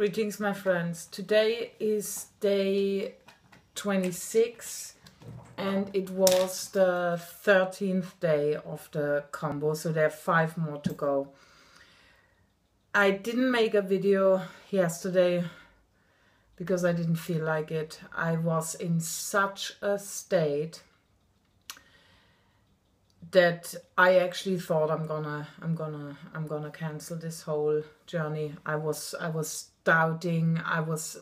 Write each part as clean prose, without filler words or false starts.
Greetings, my friends. Today is day 26 and it was the 13th day of the combo, so there are 5 more to go. I didn't make a video yesterday because I didn't feel like it. I was in such a state that I actually thought I'm gonna cancel this whole journey. I was doubting. I was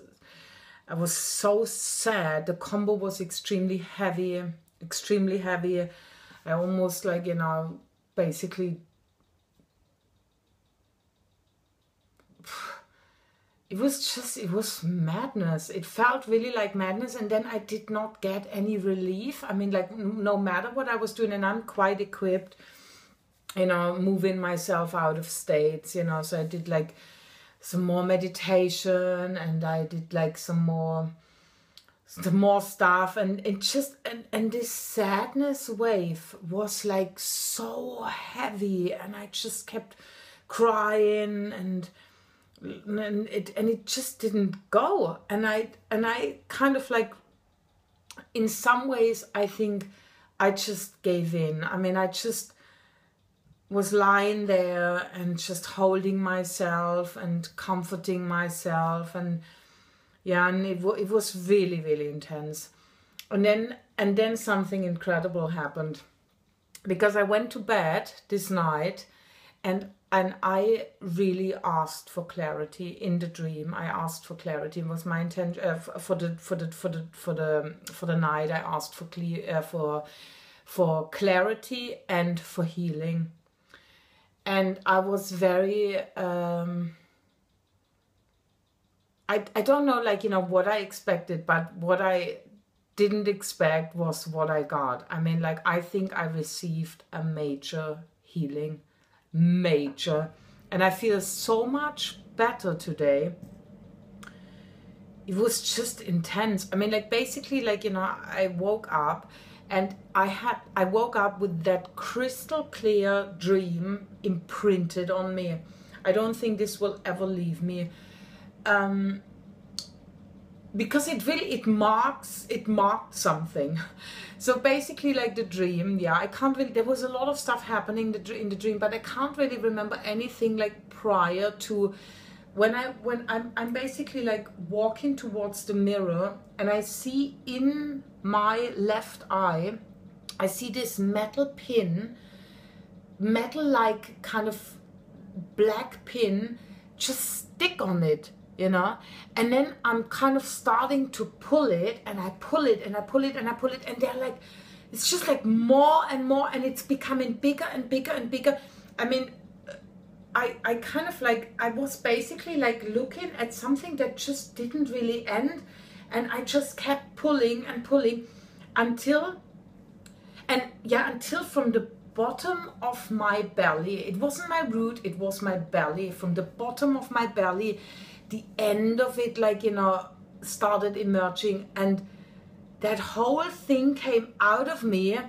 so sad. The combo was extremely heavy. I almost, like, you know, basically it was madness. It felt really like madness, and then I did not get any relief. I mean, like, no matter what I was doing, and I'm quite equipped, you know, moving myself out of states, you know, so I did like some more meditation, and I did like some more stuff, and it just, and this sadness wave was like so heavy, and I just kept crying, and it just didn't go, and I kind of, like, in some ways I think I just gave in. I mean, I just was lying there and just holding myself and comforting myself, and yeah, and it was really intense. And then something incredible happened, because I went to bed this night and I really asked for clarity in the dream. I asked for clarity. It was my intention for the night. I asked for clarity and for healing. And I was very I don't know, like, you know, what I expected, but what I didn't expect was what I got. I mean, like, I think I received a major healing. Major. And I feel so much better today. It was just intense. I mean, like, basically, like, you know, I woke up and I woke up with that crystal clear dream imprinted on me. I don't think this will ever leave me, because it marked something. So basically, like, the dream, yeah, I can't really, there was a lot of stuff happening in the dream, but I can't really remember anything, like, prior to when I'm basically, like, walking towards the mirror, and I see in my left eye, I see this metal pin, like kind of black pin, just stick on it, you know, and then I'm kind of starting to pull it, and I pull it, and I pull it, and I pull it, and they're like, it's just like more and more, and it's becoming bigger and bigger and bigger. I mean, I kind of, like, I was basically, like, looking at something that just didn't really end, and I just kept pulling and pulling until from the bottom of my belly, it wasn't my root, it was my belly, from the bottom of my belly, the end of it, like, you know, started emerging, and that whole thing came out of me,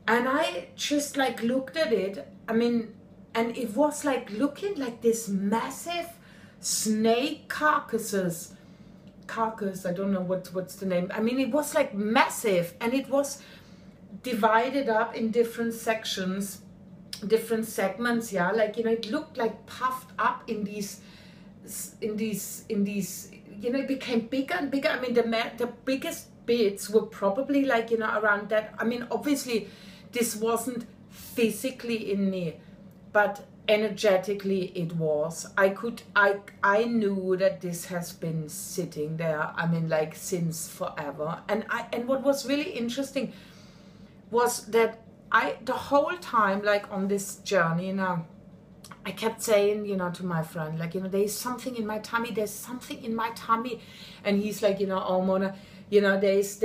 and I just, like, looked at it. I mean, and it was like looking like this massive snake carcass, I don't know what's the name. I mean, it was like massive, and it was divided up in different sections, different segments, yeah, like, you know, it looked like puffed up in these, you know, it became bigger and bigger. I mean, the biggest bits were probably, like, you know, around that. I mean, obviously this wasn't physically in me, but energetically it was. I knew that this has been sitting there, I mean, like, since forever. And what was really interesting was that the whole time, like, on this journey now, I kept saying, you know, to my friend, like, you know, there's something in my tummy, there's something in my tummy. And he's like, you know, oh, Mona, you know, there's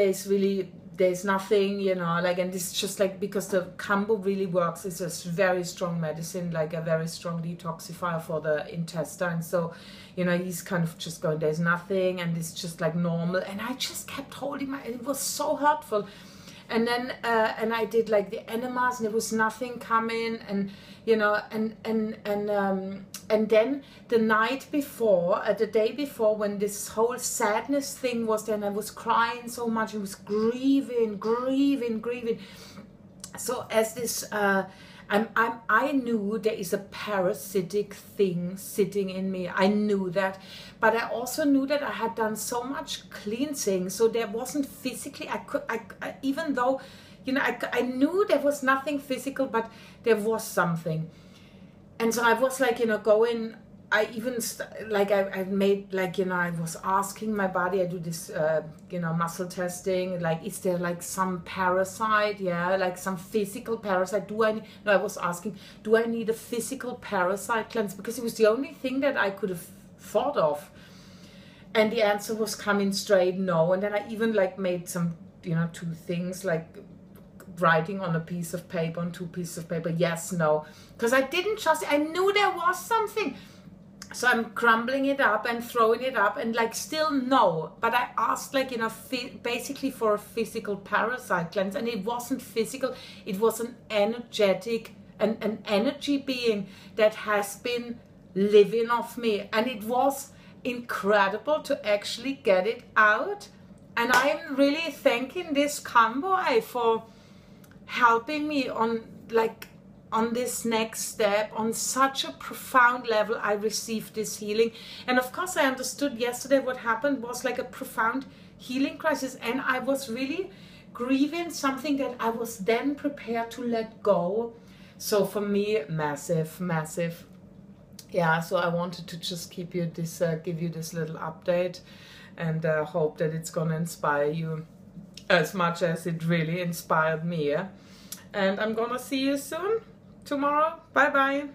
nothing, you know, like, and this is just, like, because the Kambo really works. It's a very strong medicine, like a very strong detoxifier for the intestine. So, you know, he's kind of just going, there's nothing, and it's just, like, normal. And I just kept holding and it was so hurtful. And then and I did like the enemas, and there was nothing coming, and you know, and then the night before, the day before, when this whole sadness thing was there, and I was crying so much, I was grieving. So as this, I knew there is a parasitic thing sitting in me. I knew that, but I also knew that I had done so much cleansing, so there wasn't physically. I even though, you know, I knew there was nothing physical, but there was something, and so I was like, you know, going. I even I made, like, you know, I was asking my body. I do this you know, muscle testing, like, is there like some parasite, yeah, like some physical parasite? I was asking, do I need a physical parasite cleanse, because it was the only thing that I could have thought of, and the answer was coming straight no. And then I even like made some, you know, 2 things, like writing on a piece of paper, on 2 pieces of paper, yes, no, because I didn't trust it. I knew there was something. So I'm crumbling it up and throwing it up, and like still no. But I asked, like, you know, basically for a physical parasite cleanse, and it wasn't physical. It was an energetic, an energy being that has been living off me, and it was incredible to actually get it out. And I'm really thanking this Kambo for helping me on, like, on this next step. On such a profound level, I received this healing. And of course I understood yesterday what happened was like a profound healing crisis, and I was really grieving something that I was then prepared to let go. So for me, massive. Yeah, so I wanted to just give you this little update, and hope that it's gonna inspire you as much as it really inspired me. And I'm gonna see you soon. Tomorrow. Bye bye.